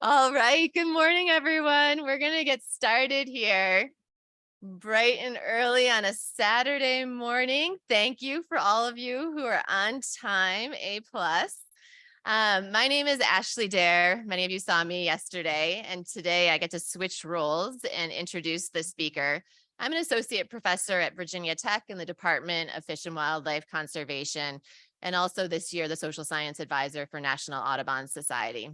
All right, good morning, everyone. We're going to get started here bright and early on a Saturday morning. Thank you for all of you who are on time, A+. My name is Ashley Dare. Many of you saw me yesterday, and today I get to switch roles and introduce the speaker. I'm an associate professor at Virginia Tech in the Department of Fish and Wildlife Conservation, and also this year, the Social Science Advisor for National Audubon Society.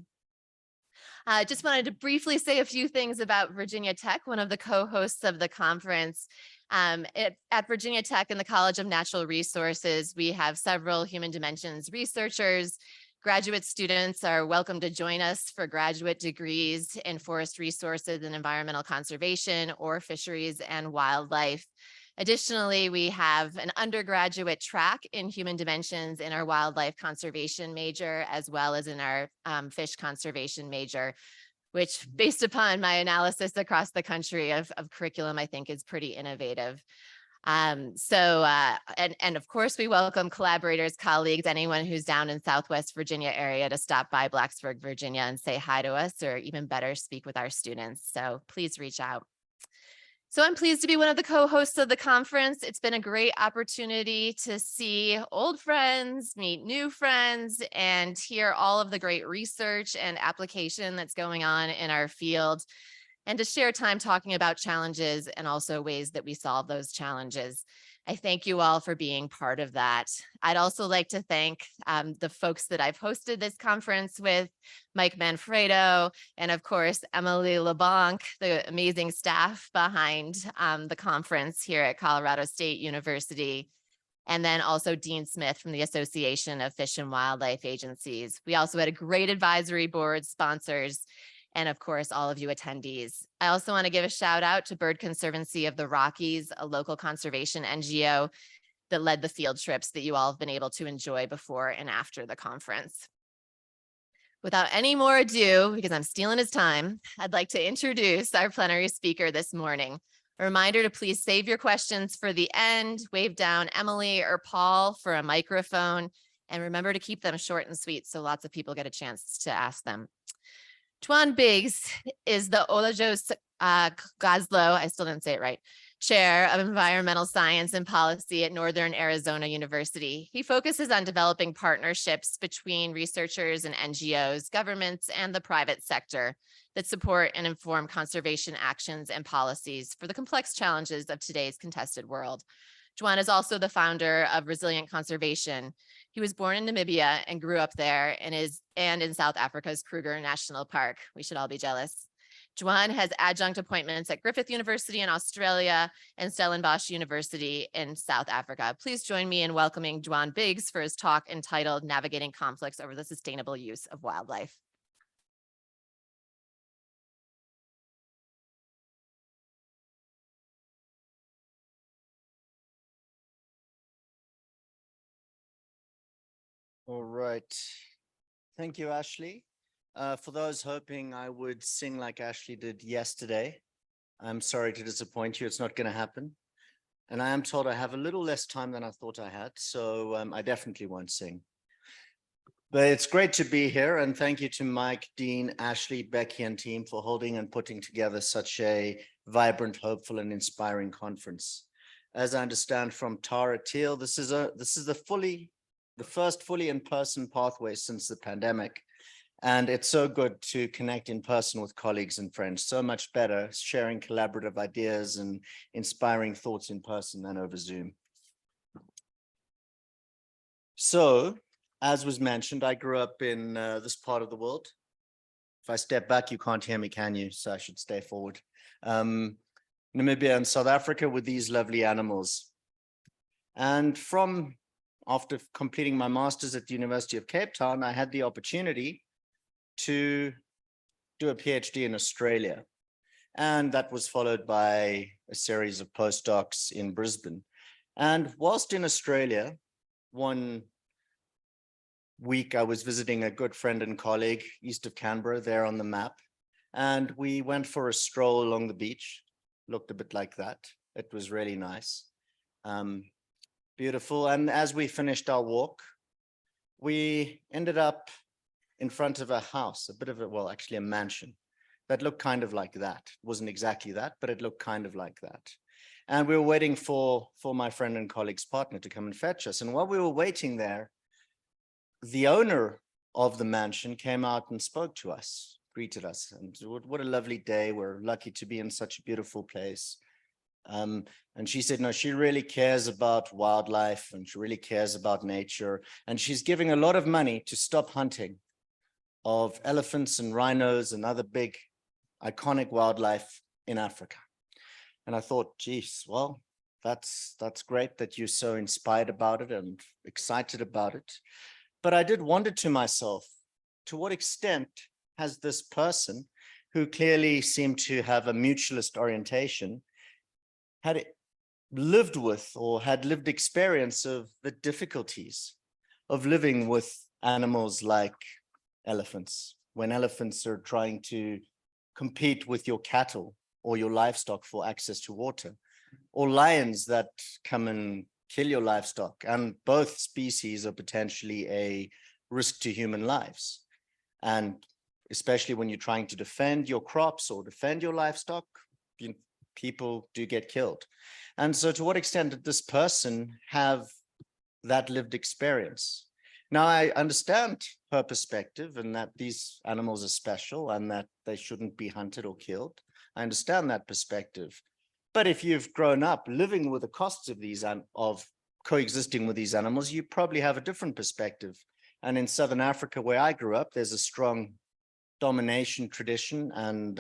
I just wanted to briefly say a few things about Virginia Tech, one of the co-hosts of the conference. At Virginia Tech in the College of Natural Resources, we have several human dimensions researchers. Graduate students are welcome to join us for graduate degrees in forest resources and environmental conservation or fisheries and wildlife. Additionally, we have an undergraduate track in human dimensions in our wildlife conservation major, as well as in our fish conservation major, which based upon my analysis across the country of curriculum, I think is pretty innovative. And of course, we welcome collaborators, colleagues, anyone who's down in Southwest Virginia area to stop by Blacksburg, Virginia and say hi to us, or even better, speak with our students. So please reach out. So I'm pleased to be one of the co-hosts of the conference. It's been a great opportunity to see old friends, meet new friends, and hear all of the great research and application that's going on in our field, and to share time talking about challenges and also ways that we solve those challenges. I thank you all for being part of that. I'd also like to thank the folks that I've hosted this conference with, Mike Manfredo, and of course, Emily LeBlanc, the amazing staff behind the conference here at Colorado State University, and then also Dean Smith from the Association of Fish and Wildlife Agencies. We also had a great advisory board, sponsors, and of course, all of you attendees. I also want to give a shout out to Bird Conservancy of the Rockies, a local conservation NGO that led the field trips that you all have been able to enjoy before and after the conference. Without any more ado, because I'm stealing his time, I'd like to introduce our plenary speaker this morning. A reminder to please save your questions for the end, wave down Emily or Paul for a microphone, and remember to keep them short and sweet so lots of people get a chance to ask them. Duan Biggs is the Olajos Goslow, I still didn't say it right, Chair of Environmental Science and Policy at Northern Arizona University. He focuses on developing partnerships between researchers and NGOs, governments, and the private sector that support and inform conservation actions and policies for the complex challenges of today's contested world. Duan is also the founder of Resilient Conservation. He was born in Namibia and grew up there and in South Africa's Kruger National Park. We should all be jealous. Duan has adjunct appointments at Griffith University in Australia and Stellenbosch University in South Africa. Please join me in welcoming Duan Biggs for his talk entitled Navigating Conflicts over the Sustainable Use of Wildlife. All right. Thank you, Ashley. For those hoping I would sing like Ashley did yesterday, I'm sorry to disappoint you. It's not going to happen. And I am told I have a little less time than I thought I had, so I definitely won't sing. But it's great to be here, and thank you to Mike, Dean, Ashley, Becky, and team for holding and putting together such a vibrant, hopeful, and inspiring conference. As I understand from Tara Teal, this is the first fully in-person pathway since the pandemic. And it's so good to connect in person with colleagues and friends, so much better sharing collaborative ideas and inspiring thoughts in person than over Zoom. So, as was mentioned, I grew up in this part of the world. If I step back, you can't hear me, can you? So I should stay forward. Namibia and South Africa with these lovely animals. And after completing my master's at the University of Cape Town, I had the opportunity to do a PhD in Australia. And that was followed by a series of postdocs in Brisbane. And whilst in Australia, one week I was visiting a good friend and colleague east of Canberra, there on the map. And we went for a stroll along the beach. Looked a bit like that. It was really nice. Beautiful. And as we finished our walk, we ended up in front of a house, a bit of a, well, actually a mansion that looked kind of like that. It wasn't exactly that, but it looked kind of like that. And we were waiting for my friend and colleague's partner to come and fetch us. And while we were waiting there, the owner of the mansion came out and spoke to us, greeted us. And what a lovely day. We're lucky to be in such a beautiful place. And she said, no, she really cares about wildlife and she really cares about nature. And she's giving a lot of money to stop hunting of elephants and rhinos and other big iconic wildlife in Africa. And I thought, geez, well, that's great that you're so inspired about it and excited about it. But I did wonder to myself, to what extent has this person, who clearly seemed to have a mutualist orientation, had lived with or had lived experience of the difficulties of living with animals like elephants, when elephants are trying to compete with your cattle or your livestock for access to water, or lions that come and kill your livestock, and both species are potentially a risk to human lives. And especially when you're trying to defend your crops or defend your livestock, people do get killed. And so to what extent did this person have that lived experience? Now, I understand her perspective and that these animals are special and that they shouldn't be hunted or killed. I understand that perspective. But if you've grown up living with the costs of these of coexisting with these animals, you probably have a different perspective. And in Southern Africa, where I grew up, there's a strong domination tradition and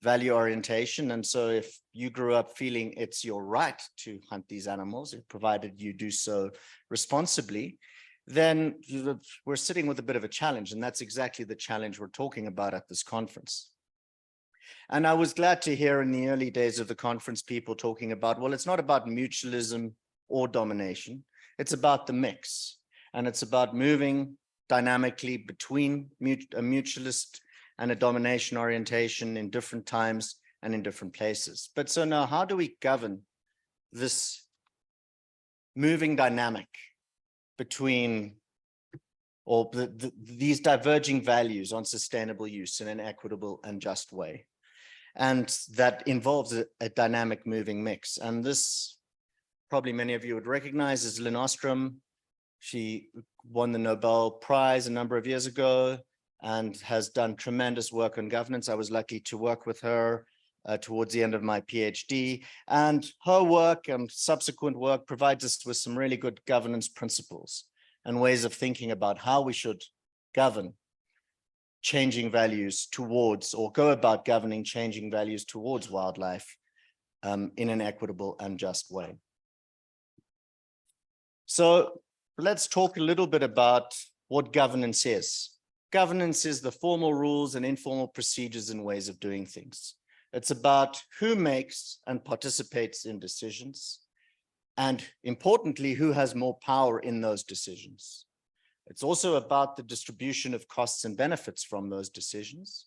value orientation. And so if you grew up feeling it's your right to hunt these animals, provided you do so responsibly, then we're sitting with a bit of a challenge. And that's exactly the challenge we're talking about at this conference. And I was glad to hear in the early days of the conference, people talking about, well, it's not about mutualism or domination. It's about the mix. And it's about moving dynamically between a mutualist and a domination orientation in different times and in different places. But so now, how do we govern this moving dynamic between or these diverging values on sustainable use in an equitable and just way? And that involves a dynamic moving mix. And this, probably many of you would recognize, is Lynn Ostrom. She won the Nobel Prize a number of years ago and has done tremendous work on governance. I was lucky to work with her towards the end of my PhD. And her work and subsequent work provides us with some really good governance principles and ways of thinking about how we should govern changing values towards, or go about governing changing values towards wildlife in an equitable and just way. So let's talk a little bit about what governance is. Governance is the formal rules and informal procedures and ways of doing things. It's about who makes and participates in decisions, and importantly, who has more power in those decisions. It's also about the distribution of costs and benefits from those decisions.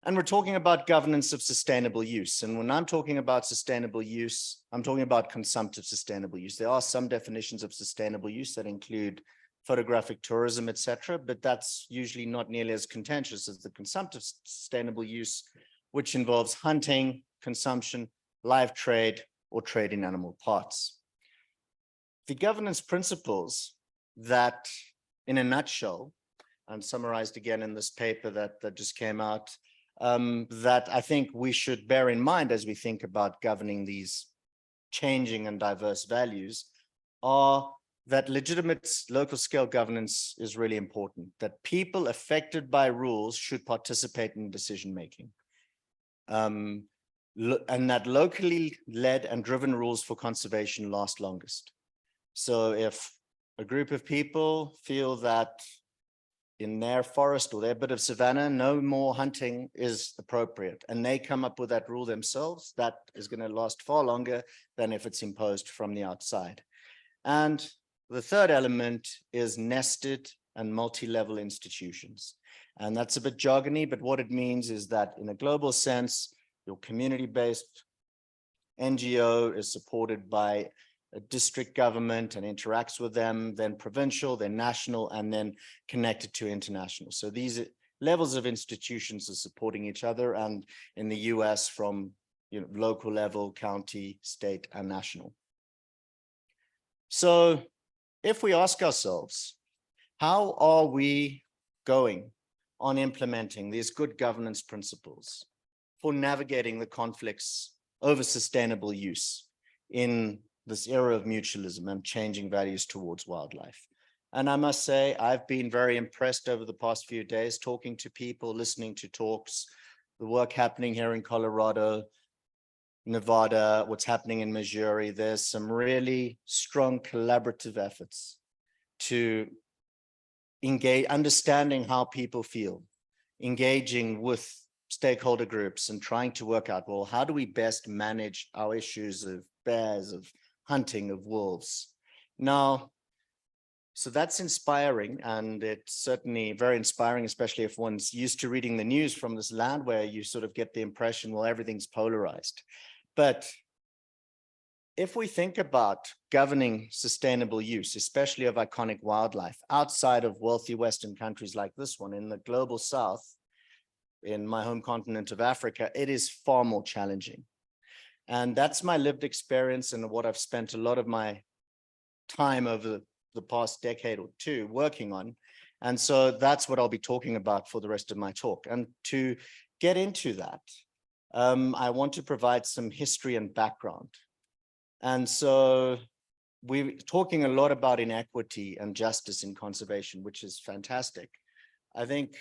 And we're talking about governance of sustainable use. And when I'm talking about sustainable use, I'm talking about consumptive sustainable use. There are some definitions of sustainable use that include photographic tourism, et cetera, but that's usually not nearly as contentious as the consumptive sustainable use, which involves hunting, consumption, live trade, or trade in animal parts. The governance principles that, in a nutshell, and summarized again in this paper that just came out, that I think we should bear in mind as we think about governing these changing and diverse values, are that legitimate local scale governance is really important, that people affected by rules should participate in decision making, and that locally led and driven rules for conservation last longest. So if a group of people feel that in their forest or their bit of savanna, no more hunting is appropriate, and they come up with that rule themselves, that is going to last far longer than if it's imposed from the outside. And the third element is nested and multi-level institutions. And that's a bit jargony, but what it means is that in a global sense, your community-based NGO is supported by a district government and interacts with them, then provincial, then national, and then connected to international. So these levels of institutions are supporting each other, and in the US from local level, county, state, and national. So if we ask ourselves, how are we going on implementing these good governance principles for navigating the conflicts over sustainable use in this era of mutualism and changing values towards wildlife? And I must say, I've been very impressed over the past few days, talking to people, listening to talks, the work happening here in Colorado, Nevada, what's happening in Missouri. There's some really strong collaborative efforts to engage, understanding how people feel, engaging with stakeholder groups and trying to work out, well, how do we best manage our issues of bears, of hunting, of wolves? Now, so that's inspiring, and it's certainly very inspiring, especially if one's used to reading the news from this land where you sort of get the impression, well, everything's polarized. But if we think about governing sustainable use, especially of iconic wildlife, outside of wealthy Western countries like this one, in the global South, in my home continent of Africa, it is far more challenging. And that's my lived experience and what I've spent a lot of my time over the past decade or two working on. And so that's what I'll be talking about for the rest of my talk. And to get into that, I want to provide some history and background. And so we're talking a lot about inequity and justice in conservation, which is fantastic. I think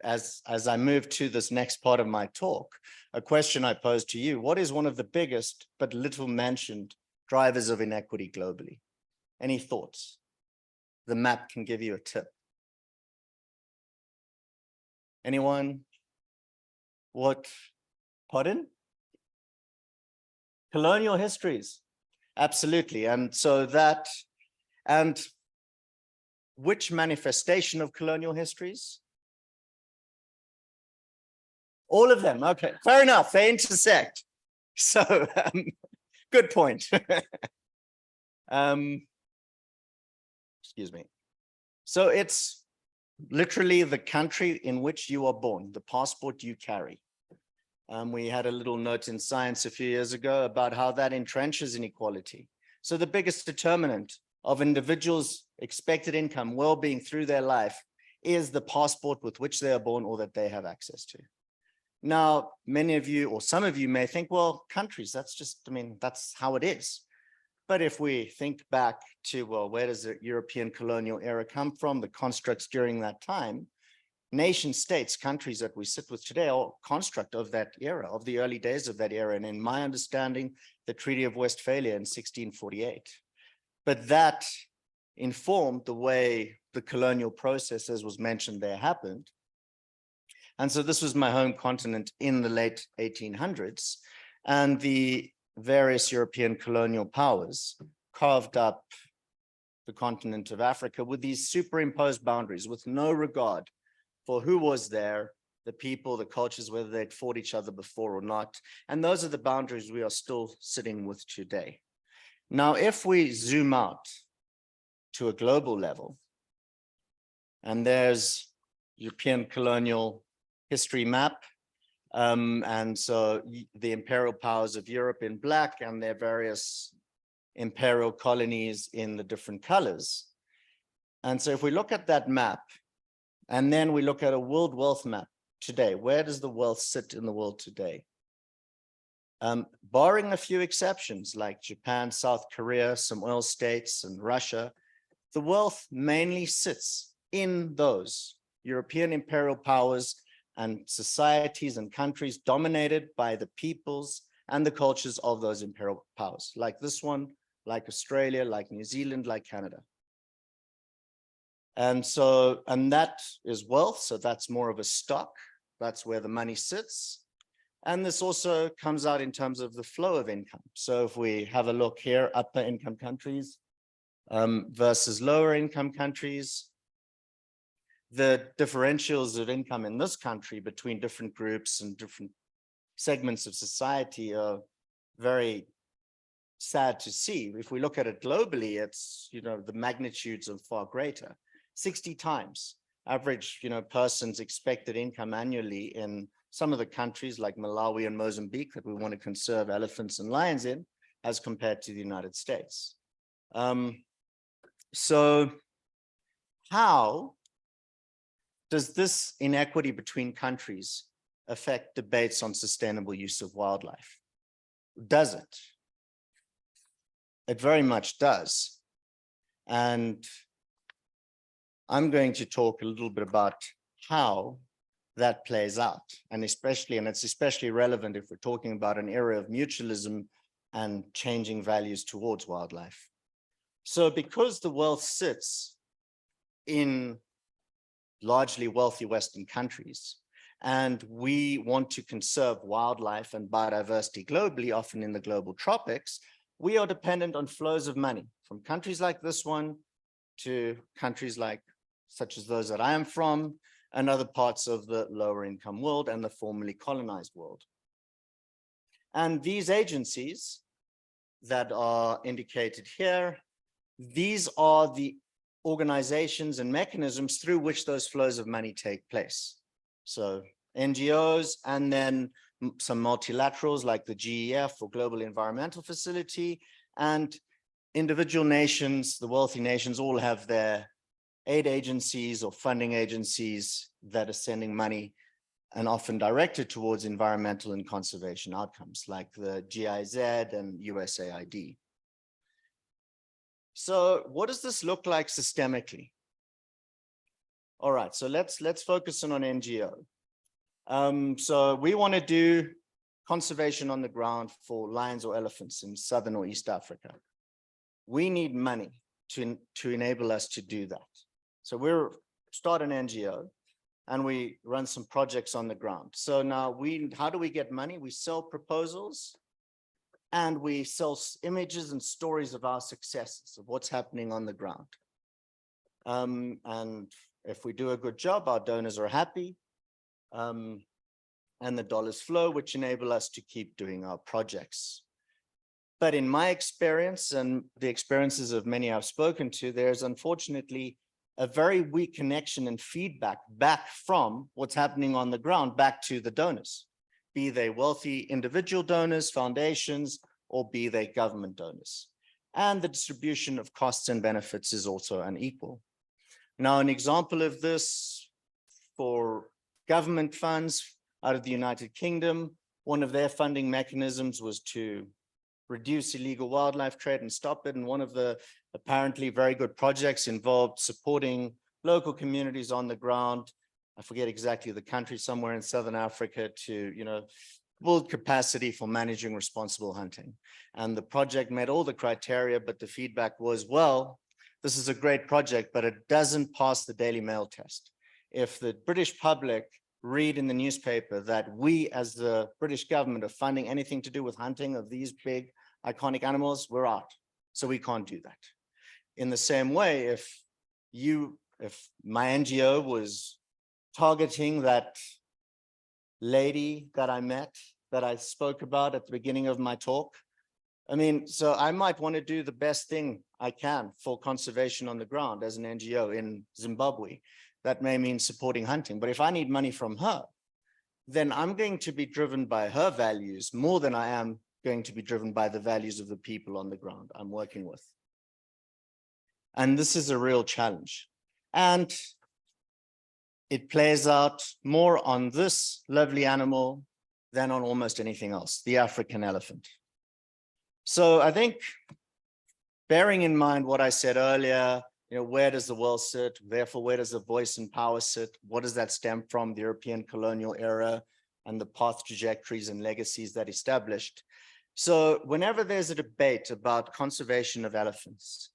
as I move to this next part of my talk, a question I pose to you: what is one of the biggest but little mentioned drivers of inequity globally? Any thoughts? The map can give you a tip. Anyone? What? Pardon? Colonial histories. Absolutely. And so that, and which manifestation of colonial histories? All of them. Okay, fair enough. They intersect. So good point. Excuse me. So it's literally the country in which you are born, the passport you carry. We had a little note in Science a few years ago about how that entrenches inequality. So the biggest determinant of individuals' expected income, well-being through their life, is the passport with which they are born or that they have access to. Now, many of you, or some of you may think, well, countries, that's just, I mean, that's how it is. But if we think back to, well, where does the European colonial era come from, the constructs during that time, nation states, countries that we sit with today are construct of that era, of the early days of that era. And in my understanding, the Treaty of Westphalia in 1648. But that informed the way the colonial process, as was mentioned there, happened. And so this was my home continent in the late 1800s. And the various European colonial powers carved up the continent of Africa with these superimposed boundaries, with no regard for who was there, the people, the cultures, whether they'd fought each other before or not. And those are the boundaries we are still sitting with today. Now, if we zoom out to a global level, and there's European colonial history map, and so the imperial powers of Europe in black and their various imperial colonies in the different colors. And so if we look at that map, and then we look at a world wealth map today, where does the wealth sit in the world today? Barring a few exceptions like Japan, South Korea, some oil states, and Russia, the wealth mainly sits in those European imperial powers and societies and countries dominated by the peoples and the cultures of those imperial powers, like this one, like Australia, like New Zealand, like Canada. And so, and that is wealth, so that's more of a stock, that's where the money sits. And this also comes out in terms of the flow of income. So if we have a look here, upper income countries versus lower income countries, the differentials of income in this country between different groups and different segments of society are very sad to see. If we look at it globally, it's, the magnitudes are far greater. 60 times average, person's expected income annually in some of the countries like Malawi and Mozambique that we want to conserve elephants and lions in, as compared to the United States. So how does this inequity between countries affect debates on sustainable use of wildlife? Does it? It very much does. And I'm going to talk a little bit about how that plays out. And it's especially relevant if we're talking about an era of mutualism and changing values towards wildlife. So because the wealth sits in largely wealthy Western countries, and we want to conserve wildlife and biodiversity globally, often in the global tropics, we are dependent on flows of money from countries like this one to countries such as those that I am from, and other parts of the lower income world and the formerly colonized world. And these agencies that are indicated here, these are the organizations and mechanisms through which those flows of money take place. So NGOs, and then some multilaterals like the GEF or Global Environmental Facility, and individual nations, the wealthy nations, all have their aid agencies or funding agencies that are sending money and often directed towards environmental and conservation outcomes like the GIZ and USAID. So what does this look like systemically? All right, so let's focus on NGO. So we want to do conservation on the ground for lions or elephants in Southern or East Africa. We need money to enable us to do that. So we're start an NGO and we run some projects on the ground. So now how do we get money? We sell proposals and we sell images and stories of our successes, of what's happening on the ground. And if we do a good job, our donors are happy. And the dollars flow, which enable us to keep doing our projects. But in my experience and the experiences of many I've spoken to, there's unfortunately a very weak connection and feedback back from what's happening on the ground back to the donors, be they wealthy individual donors, foundations, or be they government donors. And the distribution of costs and benefits is also unequal. Now, an example of this for government funds out of the United Kingdom, one of their funding mechanisms was to reduce illegal wildlife trade and stop it. And one of the apparently very good projects involved supporting local communities on the ground. I forget exactly the country, somewhere in Southern Africa, to build capacity for managing responsible hunting. And the project met all the criteria, but the feedback was, well, this is a great project, but it doesn't pass the Daily Mail test. If the British public read in the newspaper that we as the British government are funding anything to do with hunting of these big iconic animals, we're out. So we can't do that. In the same way, if my NGO was targeting that lady that I met, that I spoke about at the beginning of my talk, so I might want to do the best thing I can for conservation on the ground as an NGO in Zimbabwe. That may mean supporting hunting, but if I need money from her, then I'm going to be driven by her values more than I am going to be driven by the values of the people on the ground I'm working with. And this is a real challenge. And it plays out more on this lovely animal than on almost anything else, the African elephant. So I think, bearing in mind what I said earlier, where does the world sit? Therefore, where does the voice and power sit? What does that stem from? The European colonial era and the path trajectories and legacies that established. So whenever there's a debate about conservation of elephants,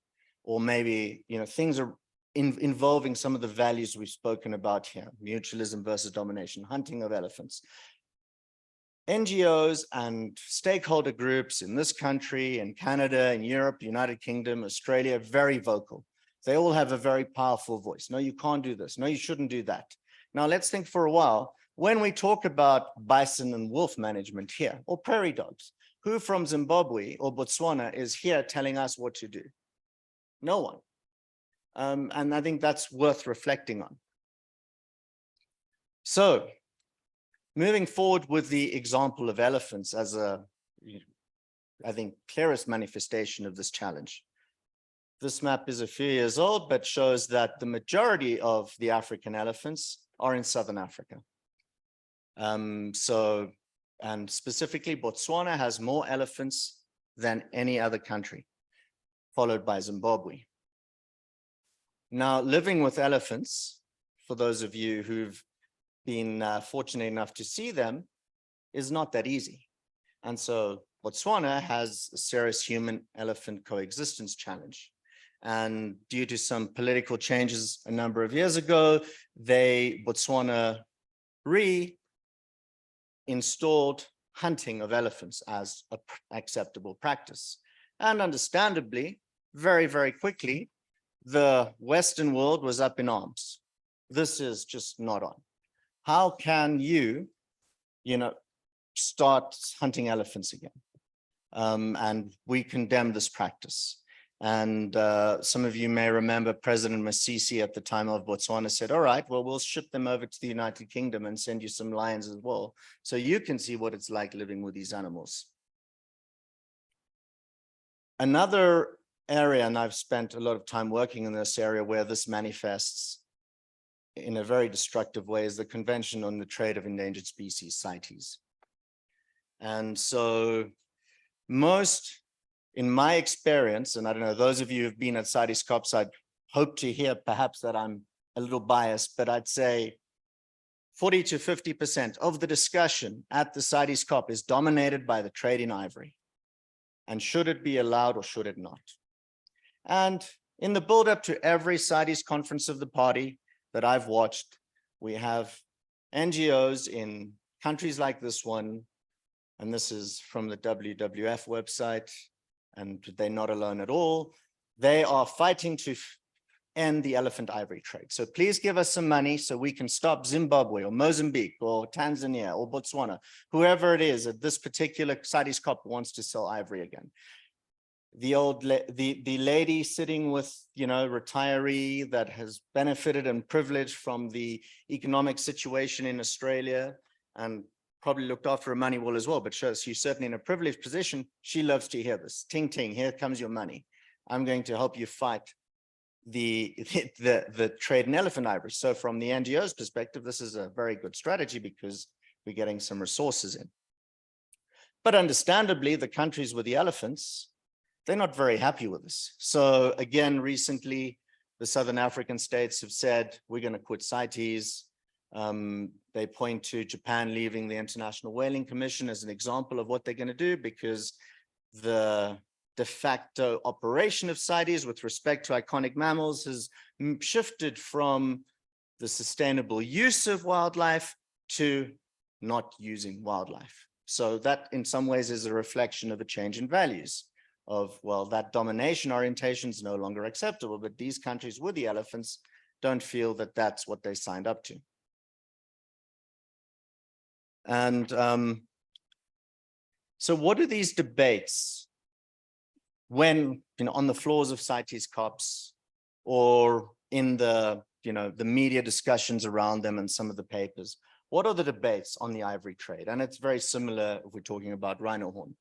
or maybe things are involving some of the values we've spoken about here, mutualism versus domination, hunting of elephants, NGOs and stakeholder groups in this country, in Canada, in Europe, United Kingdom, Australia, very vocal. They all have a very powerful voice. No, you can't do this. No, you shouldn't do that. Now, let's think for a while. When we talk about bison and wolf management here, or prairie dogs, Who from Zimbabwe or Botswana is here telling us what to do? No one. And I think that's worth reflecting on. So moving forward with the example of elephants as I think, clearest manifestation of this challenge. This map is a few years old, but shows that the majority of the African elephants are in Southern Africa. And specifically, Botswana has more elephants than any other country, followed by Zimbabwe. Now, living with elephants, for those of you who've been fortunate enough to see them, is not that easy. And so Botswana has a serious human-elephant coexistence challenge. And due to some political changes a number of years ago, Botswana reinstalled hunting of elephants as an acceptable practice. And understandably, very, very quickly, the Western world was up in arms. This is just not on. How can you start hunting elephants again? And we condemn this practice. And some of you may remember President Masisi at the time of Botswana said, all right, well, we'll ship them over to the United Kingdom and send you some lions as well, so you can see what it's like living with these animals. Another area, and I've spent a lot of time working in this area where this manifests in a very destructive way, is the Convention on the Trade of Endangered Species, CITES. And so in my experience, and I don't know, those of you who've been at CITES COPs, I'd hope to hear perhaps that I'm a little biased, but I'd say 40 to 50% of the discussion at the CITES COP is dominated by the trade in ivory. And should it be allowed or should it not? And in the build-up to every CITES conference of the party that I've watched, we have NGOs in countries like this one, and this is from the WWF website, and they're not alone at all. They are fighting to end the elephant ivory trade. So please give us some money so we can stop Zimbabwe or Mozambique or Tanzania or Botswana, whoever it is at this particular CITES COP wants to sell ivory again. The lady sitting with, retiree that has benefited and privileged from the economic situation in Australia and probably looked after her money well as well, but she's certainly in a privileged position. She loves to hear this. Ting, ting, here comes your money. I'm going to help you fight the trade in elephant ivory. So from the NGO's perspective, this is a very good strategy because we're getting some resources in. But understandably, the countries with the elephants, they're not very happy with this. So again, recently, the Southern African states have said, we're going to quit CITES. They point to Japan leaving the International Whaling Commission as an example of what they're going to do, because the de facto operation of CITES with respect to iconic mammals has shifted from the sustainable use of wildlife to not using wildlife. So that in some ways is a reflection of a change in values of, well, that domination orientation is no longer acceptable, but these countries with the elephants don't feel that that's what they signed up to. And so what are these debates when, on the floors of CITES COPs or in the media discussions around them and some of the papers? What are the debates on the ivory trade? And it's very similar if we're talking about rhino horn.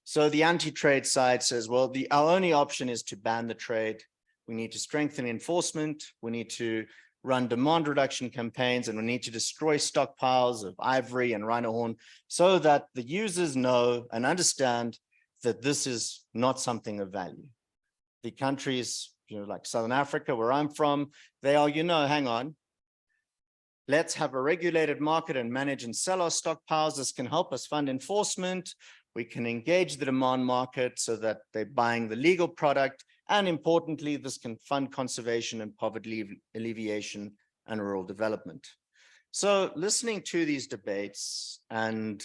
So the anti-trade side says, well, our only option is to ban the trade. We need to strengthen enforcement. We need to run demand reduction campaigns, and we need to destroy stockpiles of ivory and rhino horn so that the users know and understand that this is not something of value. The countries, like Southern Africa, where I'm from, they are, hang on, let's have a regulated market and manage and sell our stockpiles. This can help us fund enforcement. We can engage the demand market so that they're buying the legal product. And importantly, this can fund conservation and poverty alleviation and rural development. So listening to these debates and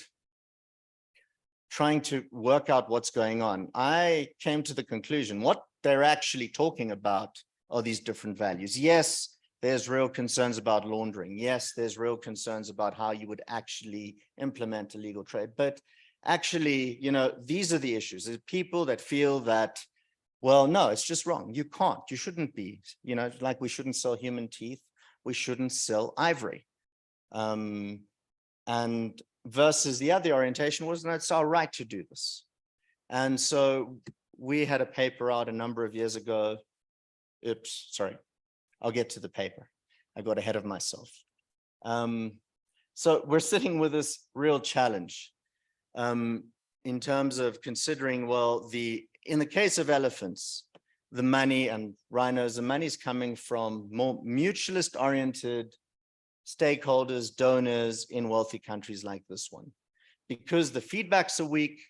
trying to work out what's going on, I came to the conclusion what they're actually talking about are these different values. Yes, there's real concerns about laundering. Yes, there's real concerns about how you would actually implement illegal trade. But actually, these are the issues. There's people that feel that, well, no, it's just wrong. You can't, you shouldn't be, like we shouldn't sell human teeth. We shouldn't sell ivory. And versus the other orientation was, no, it's our right to do this. And so we had a paper out a number of years ago. Oops, sorry. I'll get to the paper. I got ahead of myself. So we're sitting with this real challenge in terms of considering, well, in the case of elephants, the money and rhinos, the money's coming from more mutualist oriented stakeholders, donors in wealthy countries like this one. Because the feedbacks are weak,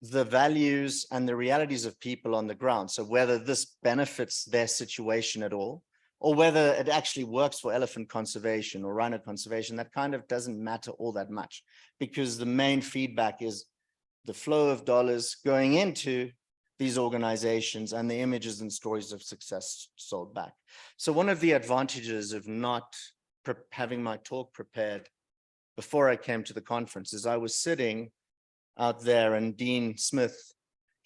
the values and the realities of people on the ground. So whether this benefits their situation at all, or whether it actually works for elephant conservation or rhino conservation, that kind of doesn't matter all that much, because the main feedback is the flow of dollars going into these organizations and the images and stories of success sold back. So one of the advantages of not having my talk prepared before I came to the conference is I was sitting out there and Dean Smith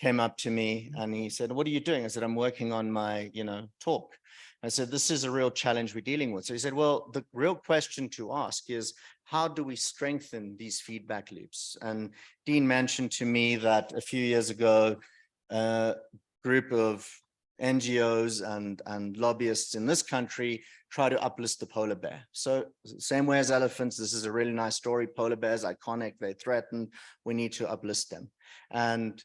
came up to me and he said, "What are you doing?" I said, "I'm working on my, talk." I said, "This is a real challenge we're dealing with." So he said, "Well, the real question to ask is, how do we strengthen these feedback loops?" And Dean mentioned to me that a few years ago, a group of NGOs and lobbyists in this country try to uplist the polar bear. So same way as elephants, this is a really nice story. Polar bears, iconic, they threaten, we need to uplist them. And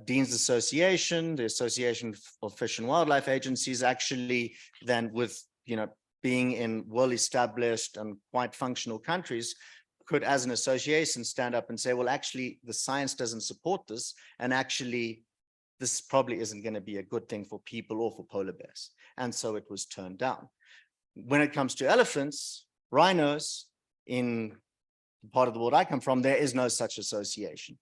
Dean's Association, the Association of Fish and Wildlife Agencies, actually then with, being in well-established and quite functional countries, could as an association stand up and say, well, actually, the science doesn't support this. And actually, this probably isn't going to be a good thing for people or for polar bears. And so it was turned down. When it comes to elephants, rhinos, in the part of the world I come from, there is no such association.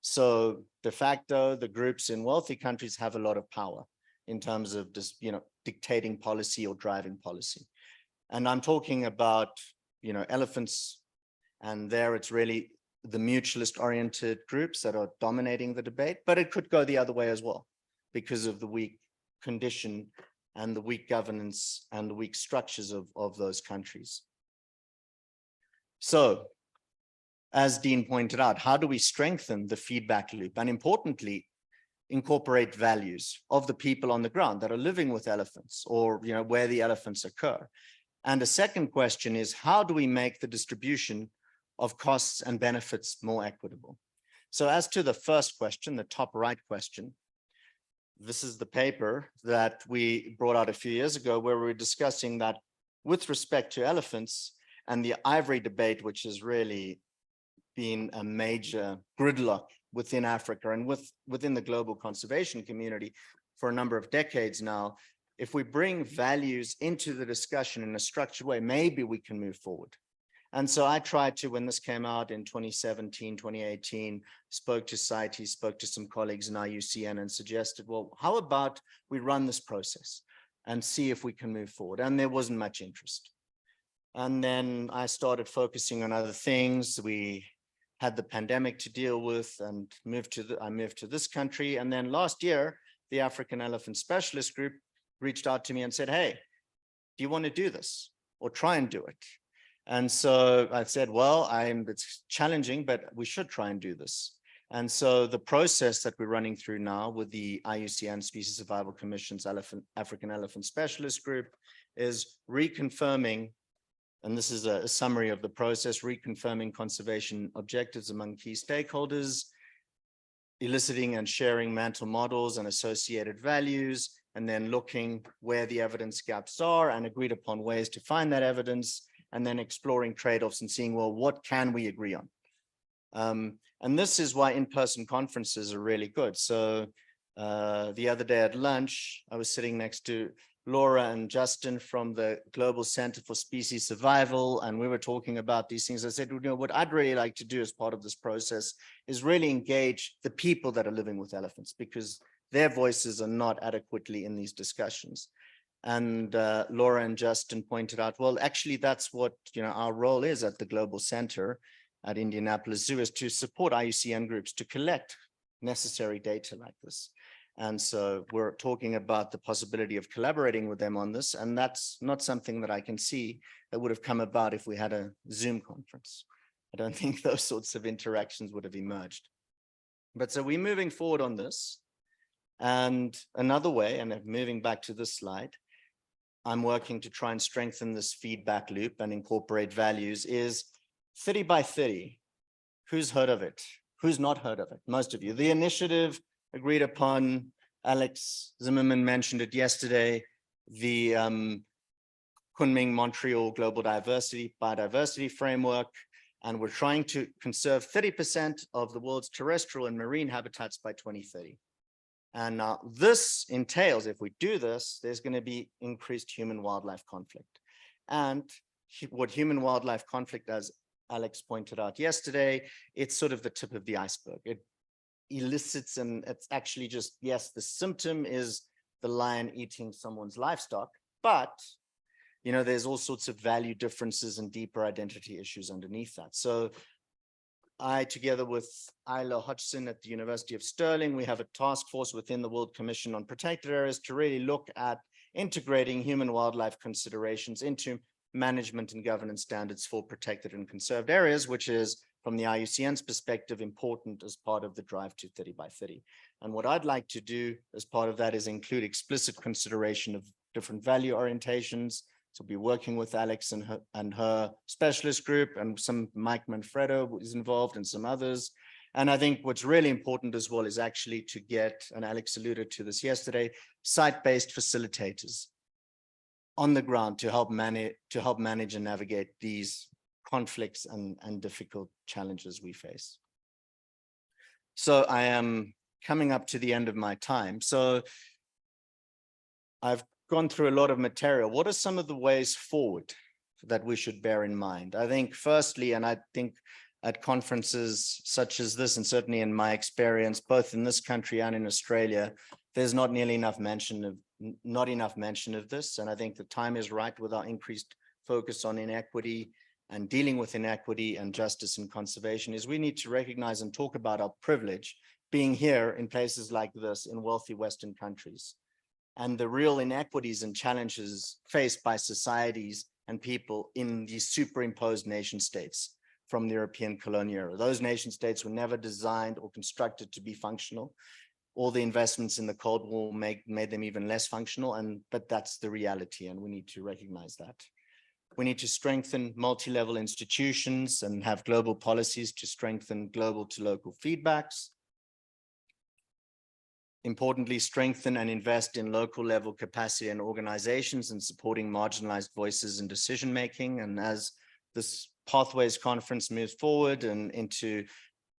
So de facto, the groups in wealthy countries have a lot of power in terms of just, dictating policy or driving policy. And I'm talking about, elephants, and there it's really the mutualist oriented groups that are dominating the debate, but it could go the other way as well because of the weak condition and the weak governance and the weak structures of those countries. So, as Dean pointed out, how do we strengthen the feedback loop and importantly, incorporate values of the people on the ground that are living with elephants or where the elephants occur? And a second question is, how do we make the distribution of costs and benefits more equitable? So as to the first question, the top right question, this is the paper that we brought out a few years ago where we were discussing that with respect to elephants and the ivory debate, which has really been a major gridlock within Africa and within the global conservation community for a number of decades now. If we bring values into the discussion in a structured way, maybe we can move forward. And so I tried to, when this came out in 2017, 2018, spoke to CITES, spoke to some colleagues in IUCN and suggested, well, how about we run this process and see if we can move forward? And there wasn't much interest. And then I started focusing on other things. We had the pandemic to deal with and I moved to this country. And then last year, the African Elephant Specialist Group reached out to me and said, hey, do you want to do this or try and do it? And so I said, well, it's challenging, but we should try and do this. And so the process that we're running through now with the IUCN Species Survival Commission's African Elephant Specialist Group is reconfirming, and this is a summary of the process, reconfirming conservation objectives among key stakeholders, eliciting and sharing mental models and associated values, and then looking where the evidence gaps are and agreed upon ways to find that evidence, and then exploring trade-offs and seeing, well, what can we agree on? And this is why in-person conferences are really good. So the other day at lunch, I was sitting next to Laura and Justin from the Global Center for Species Survival, and we were talking about these things. I said, what I'd really like to do as part of this process is really engage the people that are living with elephants, because their voices are not adequately in these discussions. And Laura and Justin pointed out, well, actually, that's what our role is at the Global Center, at Indianapolis Zoo is to support IUCN groups to collect necessary data like this. And so we're talking about the possibility of collaborating with them on this. And that's not something that I can see that would have come about if we had a Zoom conference. I don't think those sorts of interactions would have emerged. But so we're moving forward on this. And another way, and moving back to this slide, I'm working to try and strengthen this feedback loop and incorporate values is 30 by 30. Who's heard of it? Who's not heard of it? Most of you. The initiative agreed upon, Alex Zimmerman mentioned it yesterday, the Kunming Montreal Global Biodiversity Framework, and we're trying to conserve 30% of the world's terrestrial and marine habitats by 2030. And now this entails, if we do this, there's going to be increased human-wildlife conflict. And what human-wildlife conflict, as Alex pointed out yesterday, it's sort of the tip of the iceberg. It elicits, and it's actually just, yes, the symptom is the lion eating someone's livestock, but there's all sorts of value differences and deeper identity issues underneath that. So I, together with Isla Hodgson at the University of Stirling, we have a task force within the World Commission on Protected Areas to really look at integrating human wildlife considerations into management and governance standards for protected and conserved areas, which is, from the IUCN's perspective, important as part of the drive to 30 by 30. And what I'd like to do as part of that is include explicit consideration of different value orientations. So we'll be working with Alex and her specialist group, and some Mike Manfredo is involved and some others. And I think what's really important as well is actually to get, and Alex alluded to this yesterday, site-based facilitators on the ground to help manage and navigate these conflicts and difficult challenges we face. So I am coming up to the end of my time. So I've gone through a lot of material. What are some of the ways forward that we should bear in mind? I think firstly, and I think at conferences such as this, and certainly in my experience, both in this country and in Australia, there's not enough mention of this. And I think the time is right with our increased focus on inequity and dealing with inequity and justice and conservation, is we need to recognize and talk about our privilege being here in places like this in wealthy Western countries, and the real inequities and challenges faced by societies and people in these superimposed nation states from the European colonial era. Those nation states were never designed or constructed to be functional. All the investments in the Cold War made them even less functional, but that's the reality, and we need to recognize that. We need to strengthen multi-level institutions and have global policies to strengthen global to local feedbacks. Importantly, strengthen and invest in local level capacity and organizations and supporting marginalized voices in decision-making. And as this Pathways Conference moves forward and into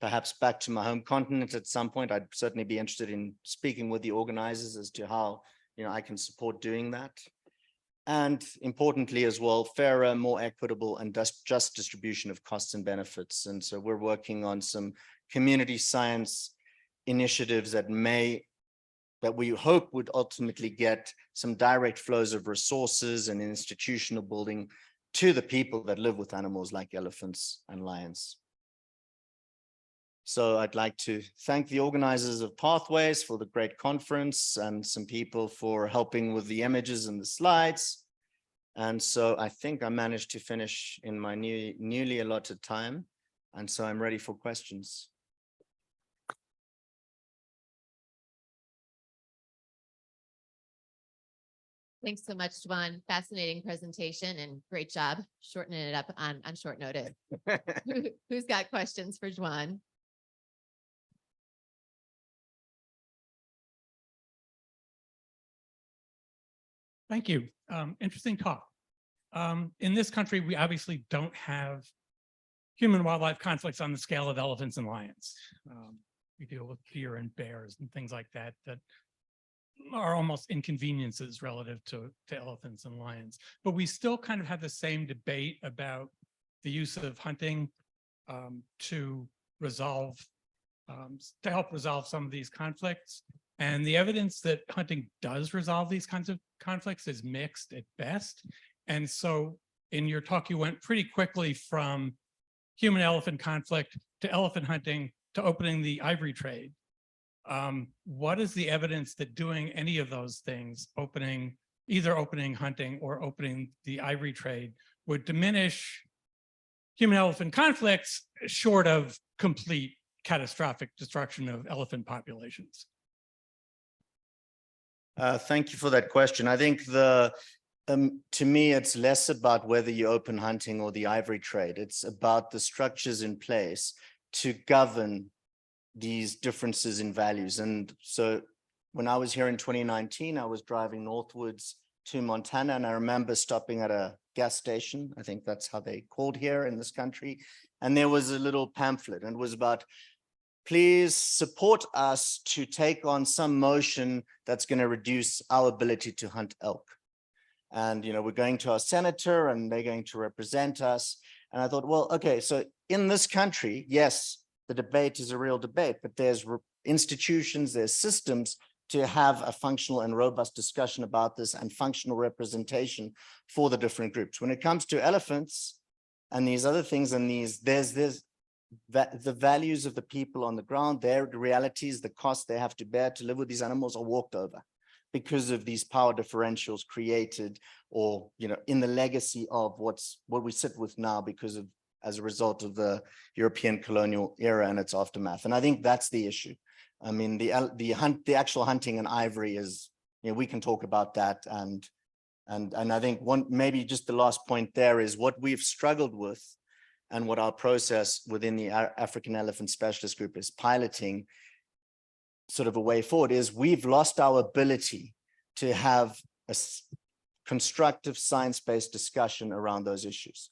perhaps back to my home continent at some point, I'd certainly be interested in speaking with the organizers as to how I can support doing that. And importantly as well, fairer, more equitable and just distribution of costs and benefits. And so we're working on some community science initiatives that we hope would ultimately get some direct flows of resources and institutional building to the people that live with animals like elephants and lions. So I'd like to thank the organizers of Pathways for the great conference, and some people for helping with the images and the slides. And so I think I managed to finish in my newly allotted time. And so I'm ready for questions. Thanks so much, Duan. Fascinating presentation and great job shortening it up on short notice. Who's got questions for Duan? Thank you. Interesting talk. In this country, we obviously don't have human wildlife conflicts on the scale of elephants and lions. We deal with deer and bears and things like that are almost inconveniences relative to elephants and lions. But we still kind of have the same debate about the use of hunting to help resolve some of these conflicts. And the evidence that hunting does resolve these kinds of conflicts is mixed at best. And so in your talk, you went pretty quickly from human-elephant conflict to elephant hunting to opening the ivory trade. What is the evidence that doing any of those things, either opening hunting or opening the ivory trade, would diminish human-elephant conflicts short of complete catastrophic destruction of elephant populations? Thank you for that question. I think to me, it's less about whether you open hunting or the ivory trade. It's about the structures in place to govern these differences in values. And so when I was here in 2019, I was driving northwards to Montana, and I remember stopping at a gas station. I think that's how they called here in this country. And there was a little pamphlet, and it was about, please support us to take on some motion that's going to reduce our ability to hunt elk. And, we're going to our senator and they're going to represent us. And I thought, well, okay, so in this country, yes, the debate is a real debate, but there's institutions, there's systems to have a functional and robust discussion about this and functional representation for the different groups. When it comes to elephants and these other things, and there's the values of the people on the ground, their realities, the cost they have to bear to live with these animals are walked over because of these power differentials created, or in the legacy of what we sit with now as a result of the European colonial era and its aftermath. And I think that's the issue. I mean, the actual hunting and ivory is, we can talk about that, and I think maybe just the last point there is what we've struggled with, and what our process within the African Elephant Specialist Group is piloting sort of a way forward, is we've lost our ability to have a constructive science-based discussion around those issues.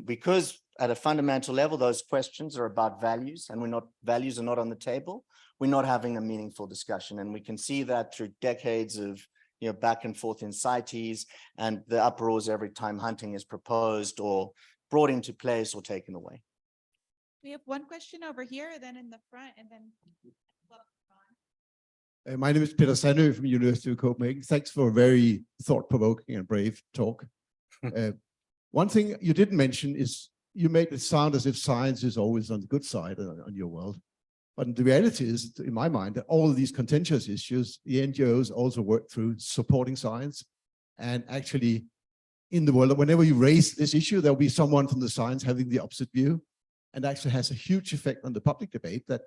Because at a fundamental level, those questions are about values, and values are not on the table. We're not having a meaningful discussion. And we can see that through decades of back and forth in CITES and the uproars every time hunting is proposed or brought into place or taken away. We have one question over here, then in the front, and then. My name is Peter Sandø from University of Copenhagen. Thanks for a very thought-provoking and brave talk. One thing you didn't mention is you made it sound as if science is always on the good side on your world. But the reality is, in my mind, that all of these contentious issues, the NGOs also work through supporting science. And actually, in the world, whenever you raise this issue, there'll be someone from the science having the opposite view, and actually has a huge effect on the public debate that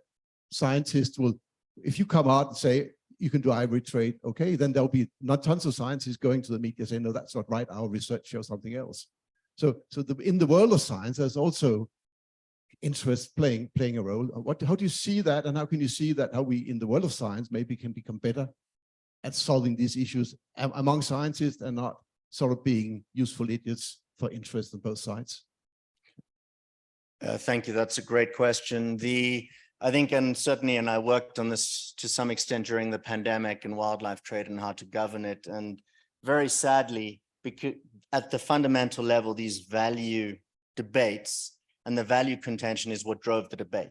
scientists will, if you come out and say, you can do ivory trade, okay, then there'll be not tons of scientists going to the media saying, no, that's not right, our research shows something else. So in the world of science, there's also interest playing a role. How do you see that, and how can you see that how we, in the world of science, maybe can become better at solving these issues among scientists and not sort of being useful idiots for interest on both sides? Thank you. That's a great question. I think, and certainly, and I worked on this to some extent during the pandemic and wildlife trade and how to govern it. And very sadly, because at the fundamental level, these value debates and the value contention is what drove the debate.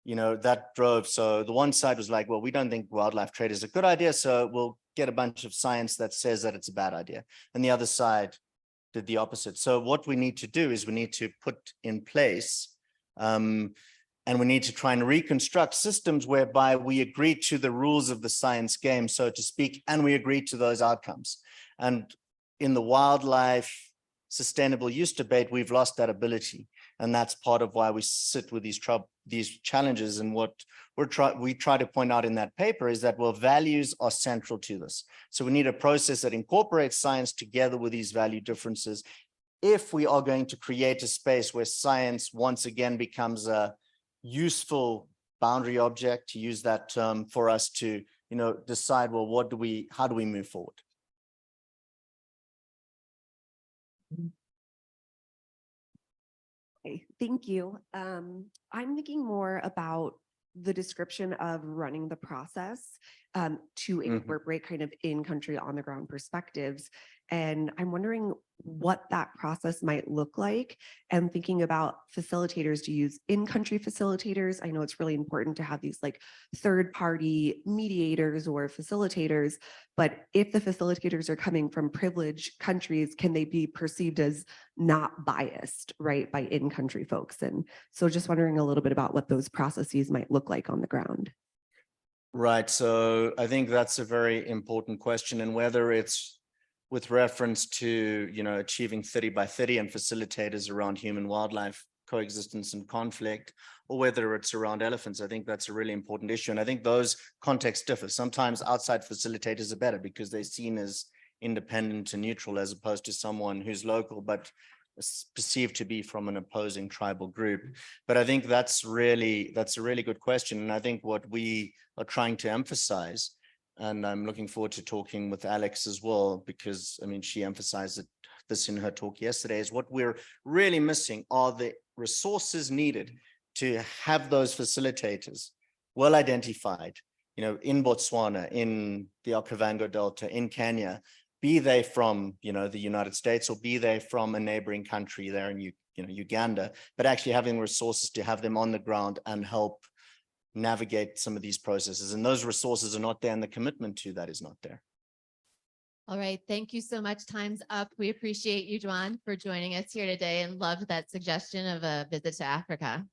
That drove, so the one side was like, well, we don't think wildlife trade is a good idea, so we'll get a bunch of science that says that it's a bad idea. And the other side did the opposite. So what we need to do is we need to put in place, and we need to try and reconstruct systems whereby we agree to the rules of the science game, so to speak, and we agree to those outcomes. And in the wildlife sustainable use debate, we've lost that ability. And that's part of why we sit with these challenges. And what we try to point out in that paper is that, well, values are central to this. So we need a process that incorporates science together with these value differences. If we are going to create a space where science once again becomes a useful boundary object, to use that term, for us to, decide, well, how do we move forward? Okay, thank you. I'm thinking more about the description of running the process to incorporate kind of in-country, on-the-ground perspectives. And I'm wondering what that process might look like, and thinking about facilitators to use in-country facilitators. I know it's really important to have these like third-party mediators or facilitators, but if the facilitators are coming from privileged countries, can they be perceived as not biased, right, by in-country folks? And so just wondering a little bit about what those processes might look like on the ground. Right. So I think that's a very important question, and whether it's with reference to, achieving 30 by 30 and facilitators around human wildlife coexistence and conflict, or whether it's around elephants, I think that's a really important issue. And I think those contexts differ. Sometimes outside facilitators are better because they're seen as independent and neutral, as opposed to someone who's local, but perceived to be from an opposing tribal group. But I think that's a really good question. And I think what we are trying to emphasize, and I'm looking forward to talking with Alex as well, because I mean, she emphasized this in her talk yesterday, is what we're really missing are the resources needed to have those facilitators well identified, in Botswana, in the Okavango Delta, in Kenya, be they from, the United States, or be they from a neighboring country there in, Uganda, but actually having resources to have them on the ground and help navigate some of these processes. And those resources are not there, and the commitment to that is not there. All right. Thank you so much. Time's up. We appreciate you, Duan, for joining us here today, and love that suggestion of a visit to Africa.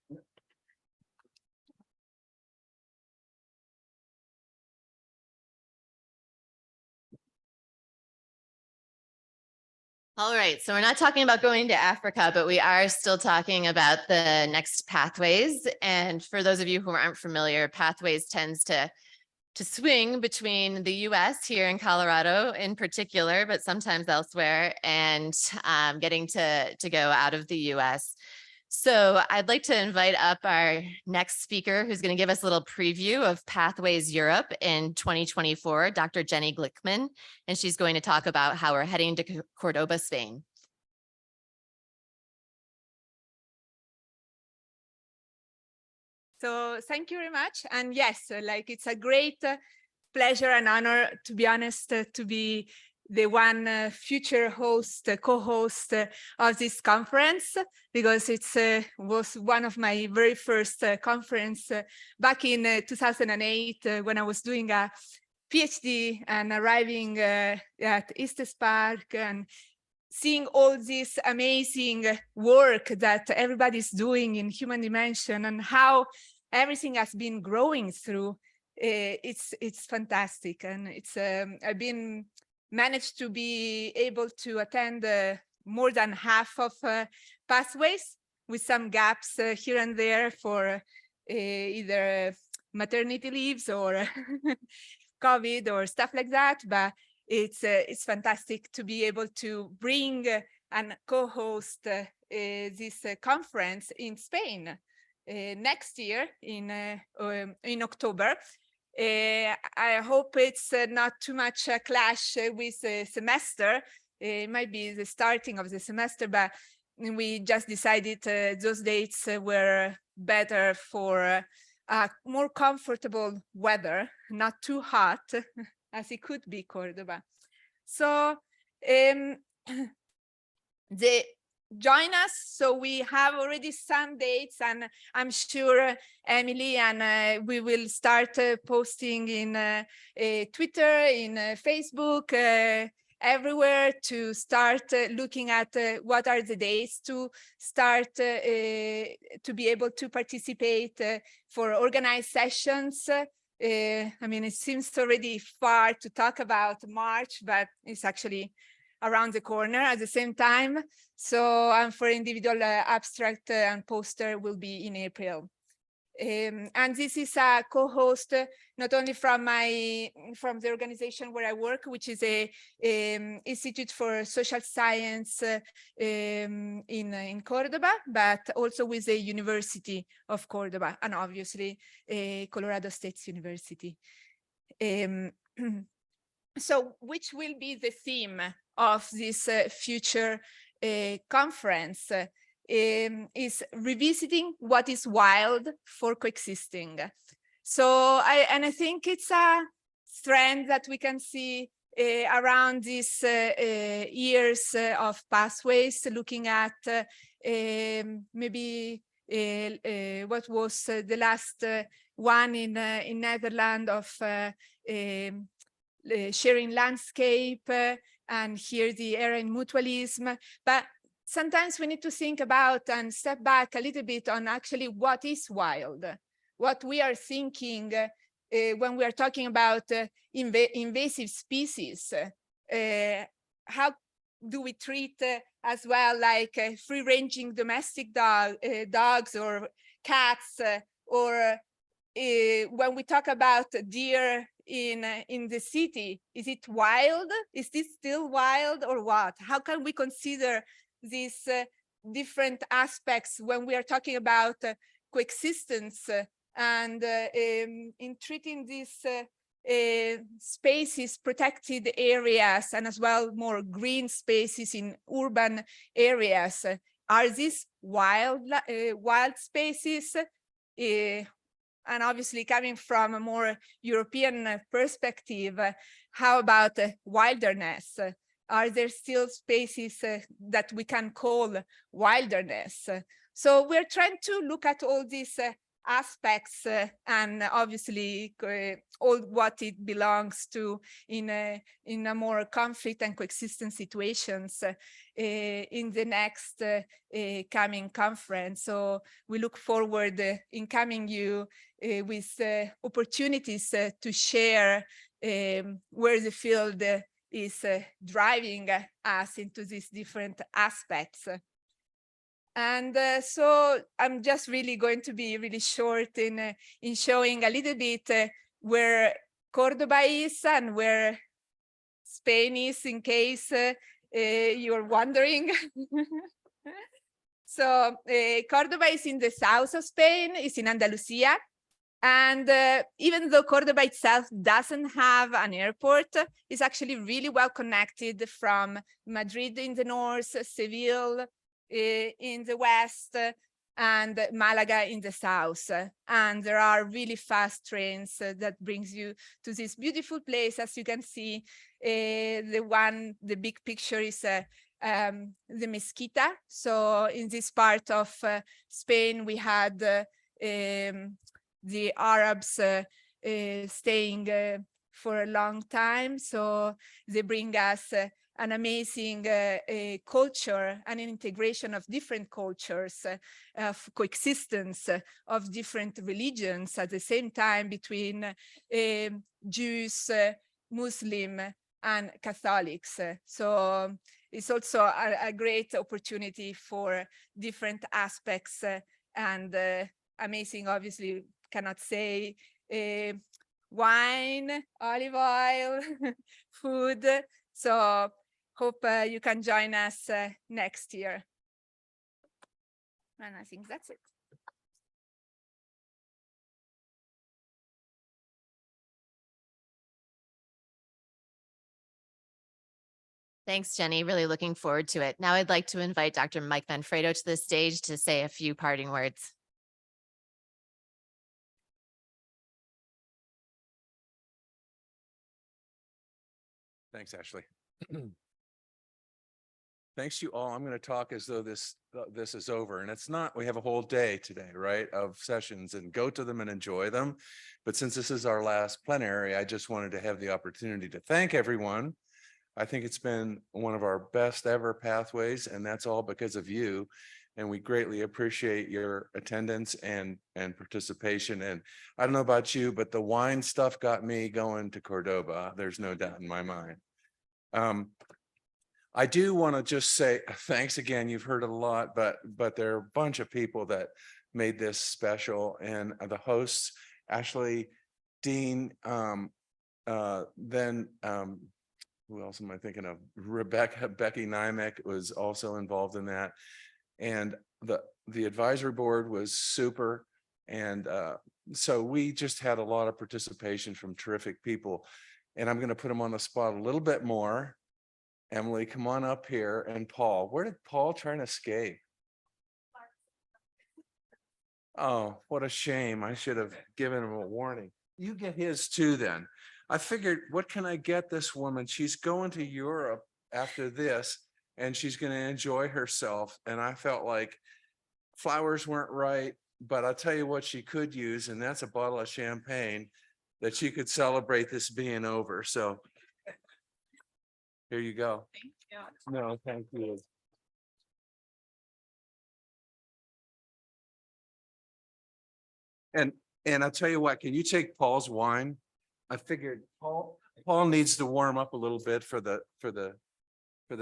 All right, so we're not talking about going to Africa, but we are still talking about the next pathways. And for those of you who aren't familiar, pathways tends to swing between the US here in Colorado in particular, but sometimes elsewhere, and getting to go out of the US. So I'd like to invite up our next speaker, who's going to give us a little preview of Pathways Europe in 2024, Dr. Jenny Glickman, and she's going to talk about how we're heading to Cordoba, Spain. So thank you very much. And yes, it's a great pleasure and honor, to be honest, to be the one future host, co-host of this conference, because it was one of my very first conference back in 2008 when I was doing a PhD and arriving at Estes Park and seeing all this amazing work that everybody's doing in human dimension and how everything has been growing through. It's fantastic, and I've been managed to be able to attend more than half of pathways, with some gaps here and there for either maternity leaves or COVID or stuff like that. But it's fantastic to be able to bring and co-host this conference in Spain next year in October. I hope it's not too much a clash with the semester. It might be the starting of the semester, but we just decided those dates were better for more comfortable weather, not too hot as it could be Cordoba. So join us. So we have already some dates, and I'm sure Emily and we will start posting in Twitter, in Facebook, everywhere, to start looking at what are the days to start to be able to participate for organized sessions. I mean, it seems already far to talk about March, but it's actually around the corner at the same time. So for individual abstract and poster will be in April. And this is a co-host not only from the organization where I work, which is a Institute for Social Science in Cordoba, but also with the University of Cordoba, and obviously Colorado State University. So which will be the theme of this future conference? Is revisiting what is wild for coexisting. So I think it's a trend that we can see around these years of pathways, looking at maybe what was the last one in Netherlands of sharing landscape, and here the era in mutualism. But sometimes we need to think about and step back a little bit on actually what is wild, what we are thinking when we are talking about invasive species. How do we treat as well like free-ranging domestic dogs or cats, or when we talk about deer in the city, is it wild? Is this still wild or what? How can we consider these different aspects when we are talking about coexistence and in treating these spaces, protected areas, and as well more green spaces in urban areas? Are these wild spaces? And obviously coming from a more European perspective, how about wilderness? Are there still spaces that we can call wilderness? So we're trying to look at all these aspects and obviously all what it belongs to in a more conflict and coexistence situations in the next coming conference. So we look forward in coming you with opportunities to share where the field is driving us into these different aspects. And so I'm just really going to be really short in showing a little bit where Cordoba is and where Spain is, in case you're wondering. So Cordoba is in the south of Spain, it's in Andalusia. And even though Cordoba itself doesn't have an airport, it's actually really well connected from Madrid in the north, Seville in the west, and Malaga in the south. And there are really fast trains that brings you to this beautiful place. As you can see, the big picture is the Mezquita. So in this part of Spain, we had the Arabs staying for a long time. So they bring us an amazing culture and an integration of different cultures, of coexistence of different religions at the same time between Jews, Muslim, and Catholics. So it's also a great opportunity for different aspects and amazing, obviously, cannot say wine, olive oil, food. So hope you can join us next year. And I think that's it. Thanks, Jenny. Really looking forward to it. Now I'd like to invite Dr. Mike Manfredo to the stage to say a few parting words. Thanks, Ashley. Thanks to you all. I'm going to talk as though this is over, and it's not. We have a whole day today, right, of sessions, and go to them and enjoy them. But since this is our last plenary, I just wanted to have the opportunity to thank everyone. I think it's been one of our best ever pathways, and that's all because of you. And we greatly appreciate your attendance and participation. And I don't know about you, but the wine stuff got me going to Cordoba. There's no doubt in my mind. I do want to just say thanks again. You've heard a lot, but there are a bunch of people that made this special, and the hosts, Ashley, Dean, then who else am I thinking of? Becky Nymek was also involved in that. And the advisory board was super. And so we just had a lot of participation from terrific people. And I'm going to put them on the spot a little bit more. Emily, come on up here. And Paul, where did Paul try to escape? Oh, what a shame. I should have given him a warning. You get his too then. I figured, what can I get this woman? She's going to Europe after this and she's going to enjoy herself. And I felt like flowers weren't right, but I'll tell you what she could use, and that's a bottle of champagne that she could celebrate this being over. So here you go. Thank you. No, thank you. And I'll tell you what, can you take Paul's wine? I figured Paul needs to warm up a little bit for the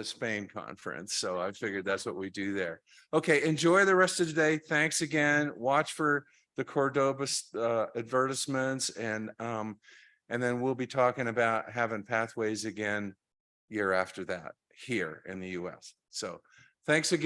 Spain conference. So I figured that's what we do there. Okay, enjoy the rest of the day. Thanks again. Watch for the Cordoba advertisements, and then we'll be talking about having pathways again year after that here in the US. So thanks again.